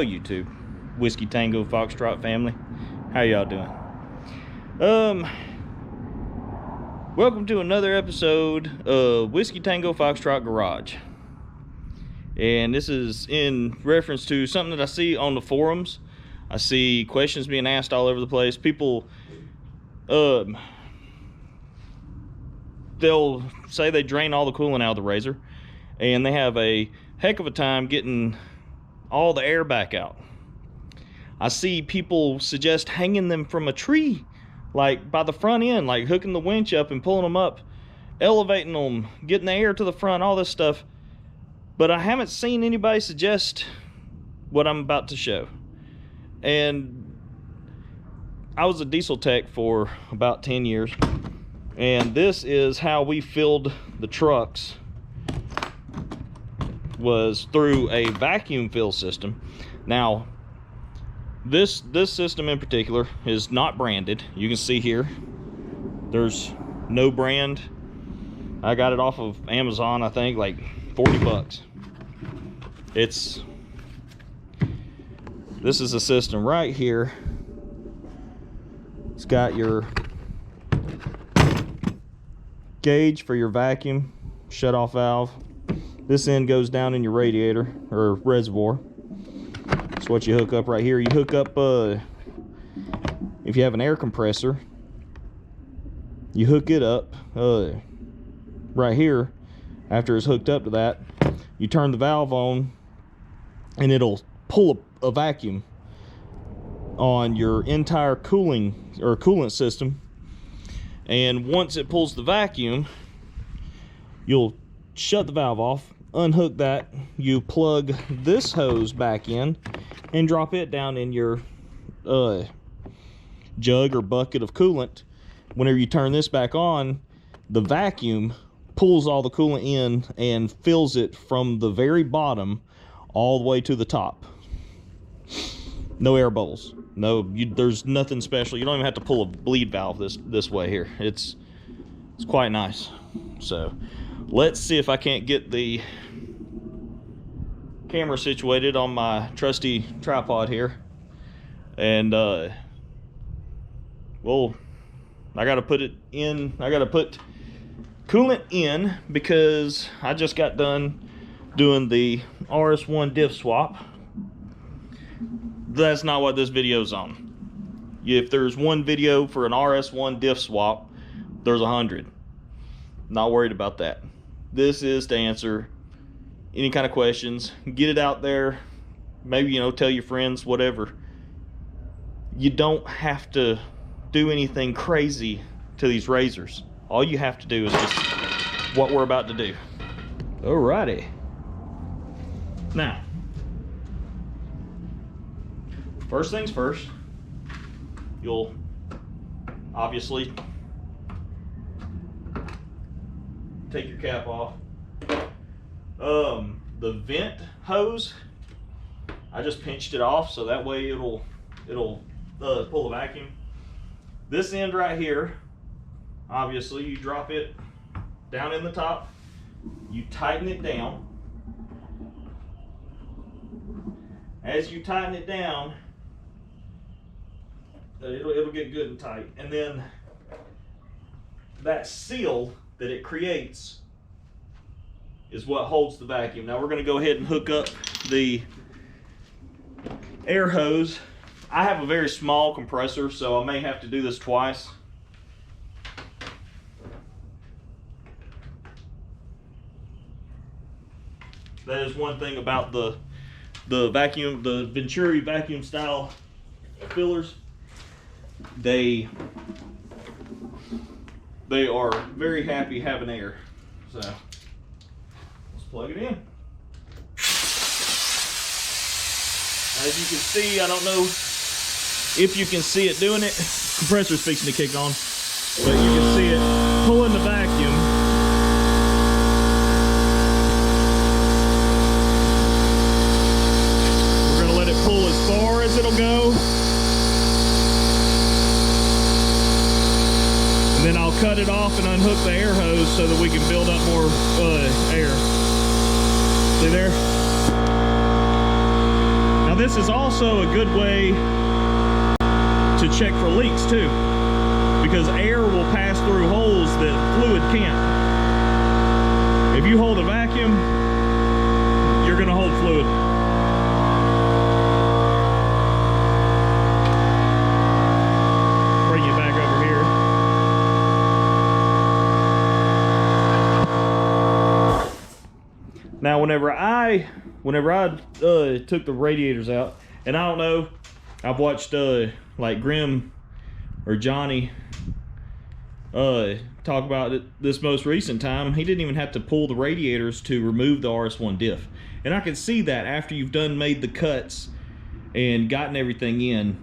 Hello YouTube, Whiskey Tango Foxtrot family. How y'all doing? Welcome to another episode of Whiskey Tango Foxtrot Garage. And this is in reference to something that I see on the forums. I see questions being asked all over the place. People, they'll say they drain all the coolant out of the RZR, and they have a heck of a time getting all the air back out. I see people suggest hanging them from a tree, like by the front end, like hooking the winch up and pulling them up, elevating them, getting the air to the front, all this stuff. But I haven't seen anybody suggest what I'm about to show. And I was a diesel tech for about 10 years, and this is how we filled the trucks, was through a vacuum fill system. Now this system in particular is not branded. You can see here there's no brand. I got it off of Amazon, I think, like 40 bucks. This is a system right here. It's got your gauge for your vacuum shut off valve. This end goes down in your radiator or reservoir. That's what you hook up right here. You hook up, if you have an air compressor, you hook it up right here. After it's hooked up to that, you turn the valve on and it'll pull a vacuum on your entire cooling or coolant system. And once it pulls the vacuum, you'll shut the valve off, unhook that, you plug this hose back in and drop it down in your jug or bucket of coolant. Whenever you turn this back on, the vacuum pulls all the coolant in and fills it from the very bottom all the way to the top. No air bubbles. No, there's nothing special. You don't even have to pull a bleed valve this way here. It's quite nice. So let's see if I can't get the camera situated on my trusty tripod here. And well, I gotta put it in. I gotta put coolant in because I just got done doing the RS1 diff swap. That's not what this video's on. If there's one video for an RS1 diff swap, there's 100. Not worried about that. This is to answer any kind of questions, get it out there, maybe, you know, tell your friends, whatever. You don't have to do anything crazy to these RZRs. All you have to do is just what we're about to do. Alrighty. Now, first things first, you'll obviously take your cap off. The vent hose, I just pinched it off so that way it'll pull the vacuum. This end right here, obviously you drop it down in the top, you tighten it down. As you tighten it down, it'll get good and tight. And then that seal that it creates is what holds the vacuum. Now we're going to go ahead and hook up the air hose. I have a very small compressor, so I may have to do this twice. That is one thing about the vacuum, the Venturi vacuum style fillers. They are very happy having air. So let's plug it in. As you can see, I don't know if you can see it doing it. Compressor's fixing to kick on, but you can see it pulling the vacuum. We're gonna let it pull as far as it'll go. And then I'll cut it off and unhook the air hose so that we can build up more air. See there? this is also a good way to check for leaks too, because air will pass through holes that fluid can't. If you hold a vacuum, you're gonna hold fluid. Bring you back over here. Now, whenever I took the radiators out, and I don't know, I've watched like Grim or Johnny talk about it this most recent time. He didn't even have to pull the radiators to remove the RS1 diff, and I can see that after you've made the cuts and gotten everything in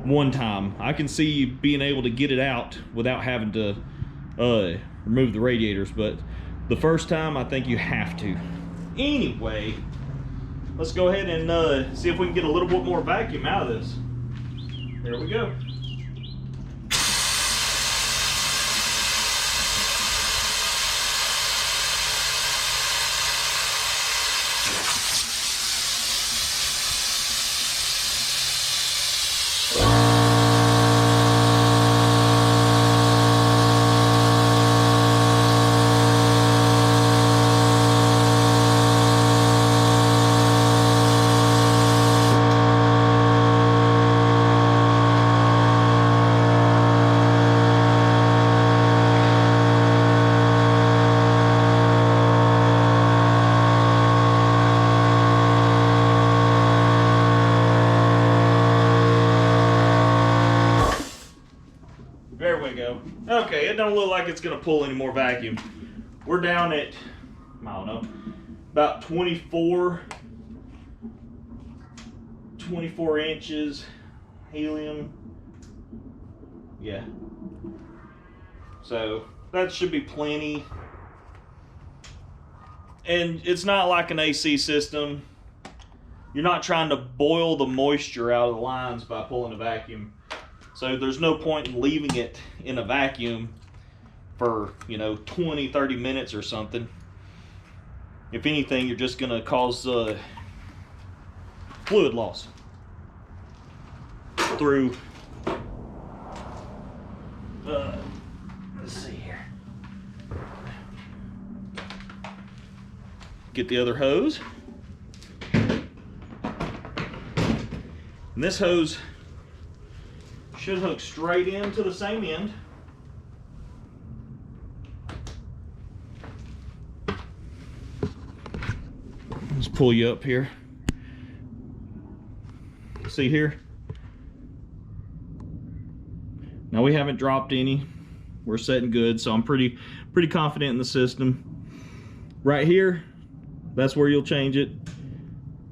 one time, I can see you being able to get it out without having to remove the radiators. But the first time, I think you have to. Anyway, let's go ahead and see if we can get a little bit more vacuum out of this. There we go. There we go. Okay, it don't look like it's gonna pull any more vacuum. We're down at, I don't know, about 24 inches helium. Yeah. So that should be plenty. And it's not like an AC system. You're not trying to boil the moisture out of the lines by pulling a vacuum. So there's no point in leaving it in a vacuum for, 20-30 minutes or something. If anything, you're just going to cause fluid loss through, let's see here. Get the other hose. And this hose should hook straight into the same end. Let's pull you up here. See here? Now we haven't dropped any. We're setting good, so I'm pretty confident in the system. Right here, that's where you'll change it.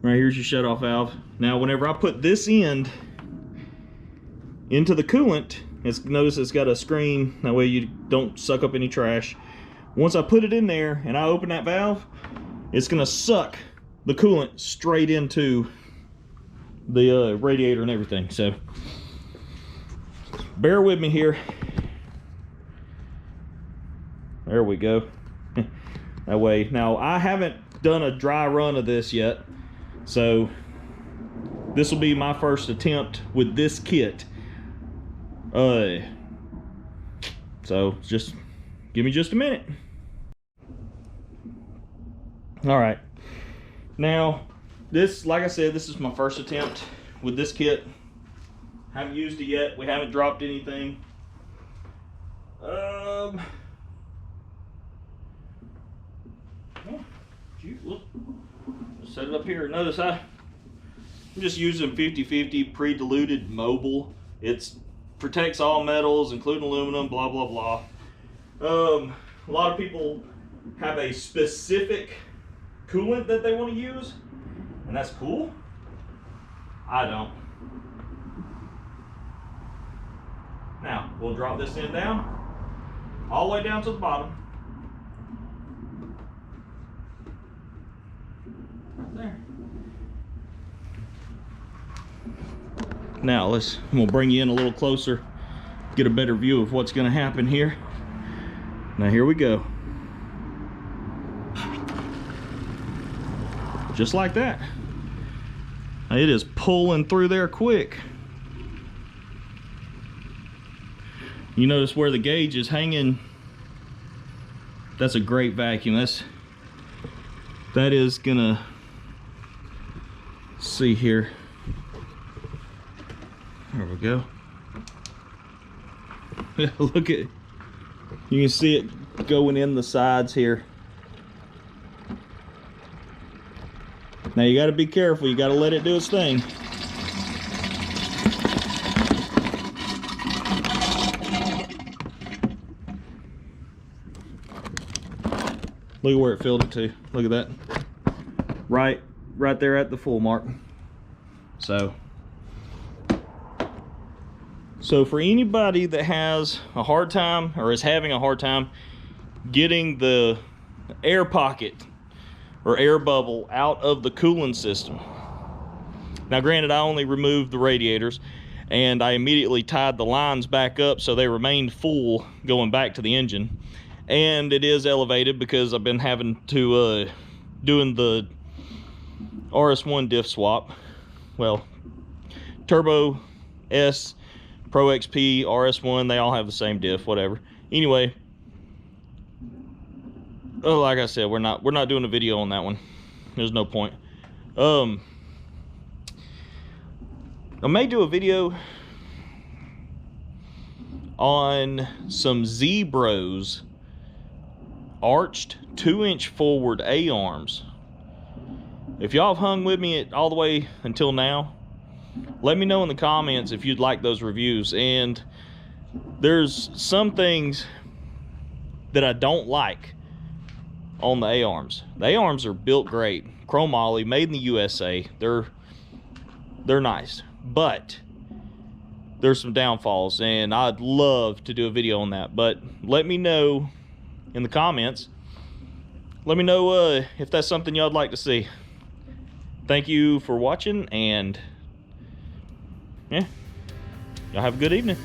Right here's your shutoff valve. Now whenever I put this end into the coolant, notice it's got a screen, that way you don't suck up any trash. Once I put it in there and I open that valve, it's gonna suck the coolant straight into the radiator and everything. So bear with me here. There we go. That way. Now I haven't done a dry run of this yet, so this will be my first attempt with this kit. So just give me just a minute. All right, now this, like I said, this is my first attempt with this kit. Haven't used it yet. We haven't dropped anything. Look, set it up here. Notice I'm just using 50/50 pre-diluted Mobil. It protects all metals, including aluminum, blah, blah, blah. A lot of people have a specific coolant that they want to use, and that's cool. I don't. Now, we'll drop this end down, all the way down to the bottom. Right there. Now we'll bring you in a little closer, get a better view of what's going to happen here. Now here we go. Just like that. It is pulling through there quick. You notice where the gauge is hanging. That's a great vacuum. That is gonna, see here. There we go. Look at, you can see it going in the sides here. Now you got to be careful. You got to let it do its thing. Look at where it filled it to. Look at that. Right there at the full mark. So for anybody that has a hard time or is having a hard time getting the air pocket or air bubble out of the coolant system. Now granted, I only removed the radiators and I immediately tied the lines back up so they remained full going back to the engine. And it is elevated because I've been having to doing the RS1 diff swap. Well, Turbo S, Pro XP, RS1, they all have the same diff, whatever. Anyway, oh, like I said, we're not doing a video on that one. There's no point. I may do a video on some Zebros arched 2-inch forward A-arms. If y'all have hung with me all the way until now, let me know in the comments if you'd like those reviews. And there's some things that I don't like on the A-arms. The A-arms are built great, chromoly, made in the USA. They're nice, but there's some downfalls, and I'd love to do a video on that. But let me know in the comments. Let me know if that's something y'all'd like to see. Thank you for watching, and yeah, y'all have a good evening.